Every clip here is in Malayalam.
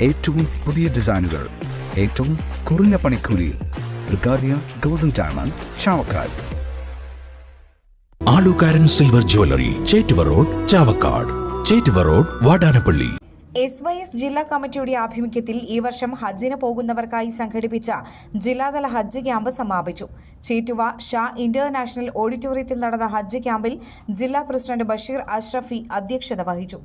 ഏറ്റവും പുതിയ ഡിസൈനുകൾ, ഏറ്റവും കുറഞ്ഞ പണിക്കൂലി. ബ്രിഗാദിയ golden diamond, Chavakkad. Alukaran silver jewellery, Chettuva road, Chavakkad. Chettuva road, Vadanappally. SYS ജില്ലാ കമ്മിറ്റിയുടെ ആഭിമുഖ്യത്തിൽ ഈ വർഷം ഹജ്ജിന് പോകുന്നവർക്കായി സംഘടിപ്പിച്ച ജില്ലാതല ഹജ്ജ് ക്യാമ്പ് സമാപിച്ചു. ചേറ്റുവ ഷാ ഇന്റർനാഷണൽ ഓഡിറ്റോറിയത്തിൽ നടന്ന ഹജ്ജ് ക്യാമ്പിൽ ജില്ലാ പ്രസിഡന്റ് ബഷീർ അഷ്റഫി അധ്യക്ഷത വഹിച്ചു.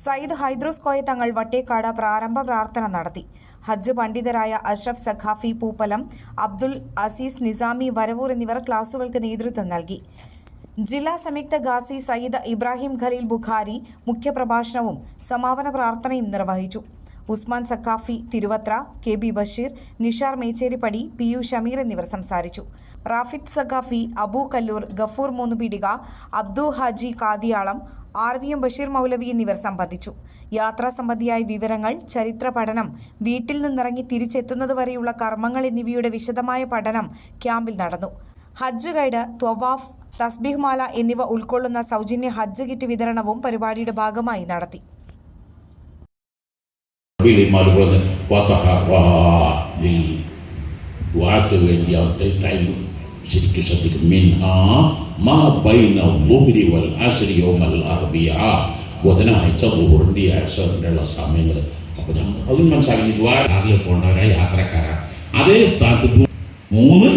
സയ്യിദ് ഹൈദ്രോസ് കോയ തങ്ങൾ വട്ടേക്കാട് പ്രാരംഭ പ്രാർത്ഥന നടത്തി. ഹജ്ജ് പണ്ഡിതരായ അഷ്റഫ് സഖാഫി പൂപ്പലം, അബ്ദുൽ അസീസ് നിസാമി വരവൂർ എന്നിവർ ക്ലാസുകൾക്ക് നേതൃത്വം നൽകി. ജില്ലാ സംയുക്ത ഗാസി സയ്യിദ് ഇബ്രാഹിം ഖലീൽ ബുഖാരി മുഖ്യപ്രഭാഷണവും സമാപന പ്രാർത്ഥനയും നിർവഹിച്ചു. ഉസ്മാൻ സഖാഫി തിരുവത്ര, KB ബഷീർ, നിഷാർ മേച്ചേരിപ്പടി, PU ഷമീർ എന്നിവർ സംസാരിച്ചു. റാഫിദ് സഖാഫി, അബു കല്ലൂർ, ഗഫൂർ മൂന്നുപീടിക, അബ്ദു ഹാജി കാദിയാളം, RVM ബഷീർ മൗലവി എന്നിവർ സംബന്ധിച്ചു. യാത്രാ സംബന്ധിയായ വിവരങ്ങൾ, ചരിത്ര പഠനം, വീട്ടിൽ നിന്നിറങ്ങി തിരിച്ചെത്തുന്നതുവരെയുള്ള കർമ്മങ്ങൾ എന്നിവയുടെ വിശദമായ പഠനം ക്യാമ്പിൽ നടന്നു. ഹജ്ജ് ഗൈഡ്, ത്വവാഫ്, തസ്ബീഹ് മാല എന്നിവ ഉൾക്കൊള്ളുന്ന സൗജന്യ ഹജ്ജ് കിറ്റ് വിതരണവും പരിപാടിയുടെ ഭാഗമായി നടത്തി. ശരിക്കും ശ്രദ്ധിക്കും. ബുധനാഴ്ച ളുഹറിന്റെ അസറിന്റെ സമയങ്ങൾ. അപ്പൊ നമ്മൾ അതും മനസ്സിലാക്കി രാവിലെ പോകേണ്ടവരാ യാത്രക്കാരാ. അതേ സ്ഥാനത്ത് 3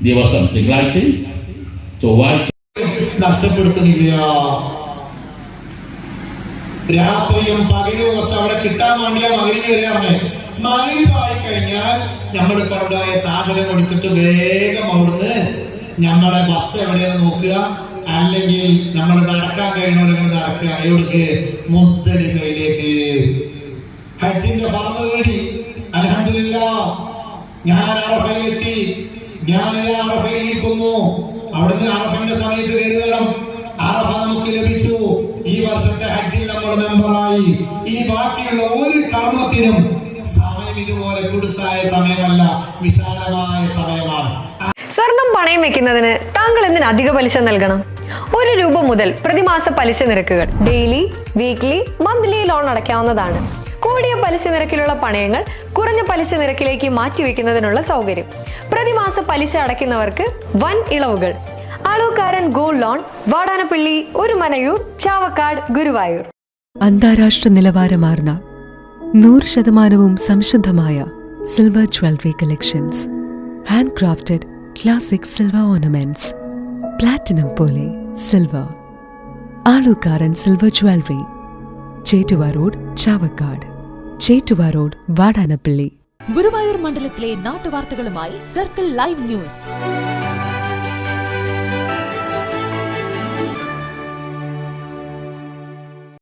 ദിവസം തിങ്കളാഴ്ച ചൊവ്വാഴ്ച നഷ്ടപ്പെടുത്തുന്നില്ല. രാത്രിയും പകലും കുറച്ച് അവിടെ കിട്ടാൻ വേണ്ടിയാ മകരി വരികയാണ്. മകരിവായി കഴിഞ്ഞാൽ നമ്മൾ കൊണ്ടുപോയ സാധനം കൊടുത്തിട്ട് വേഗം അവിടുന്ന് നമ്മളെ ബസ് എവിടെയെന്ന് നോക്കുക, അല്ലെങ്കിൽ നമ്മൾ നടക്കാൻ കഴിയണവരെ നടക്കുക. എവിടേക്ക്? മുസ്ദലിഫയിലേക്ക്. ഹജ്ജിന്റെ ഫർദ് വീടി. അൽഹംദുലില്ലാഹ് ഞാൻ അറഫയിലെത്തി. ഞാൻ അറഫയിൽ നിൽക്കുന്നു. അവിടുന്ന് അറഫയുടെ സമയത്ത് കരുതണം. അറഫ നമുക്ക് ലഭിച്ചു. ഈ വർഷത്തെ ഹജ്ജിൽ നമ്മൾ മെമ്പറായി. ഇനി ബാക്കിയുള്ള ഒരു കർമ്മത്തിനും സമയം ഇതുപോലെ കുടുസായ സമയമല്ല, വിശാലമായ സമയമാണ്. സ്വർണം പണയം വെക്കുന്നതിന് താങ്കൾ എന്തിന് അധിക പലിശ നൽകണം? 1 രൂപ മുതൽ പ്രതിമാസ പലിശ നിരക്കുകൾ ഡെയിലി, വീക്ക്ലി, മന്ത്ലി ലോൺ അടയ്ക്കാവുന്നതാണ്. കൂടിയ പലിശ നിരക്കിലുള്ള പണയങ്ങൾ കുറഞ്ഞ പലിശ നിരക്കിലേക്ക് മാറ്റിവെക്കുന്നതിനുള്ള സൗകര്യം. പ്രതിമാസ പലിശ അടയ്ക്കുന്നവർക്ക് വൻ ഇളവുകൾ. Alukaran gold loan, Vadanappally, Orumanayur, Chavakkad, Guruvayur. അന്താരാഷ്ട്ര നിലവാരമാർന്ന 100% സംശുദ്ധമായ silver jewellery collections. Hand crafted classic silver ornaments. Platinum പോലെ silver. Alukaran silver jewellery, Chettuva road, Chavakkad. Chettuva road, Vadanappally. Guruvayur മണ്ഡലത്തിലെ നാട്ടുവാർത്തകളുമായി സർക്കിൾ ലൈവ് ന്യൂസ്.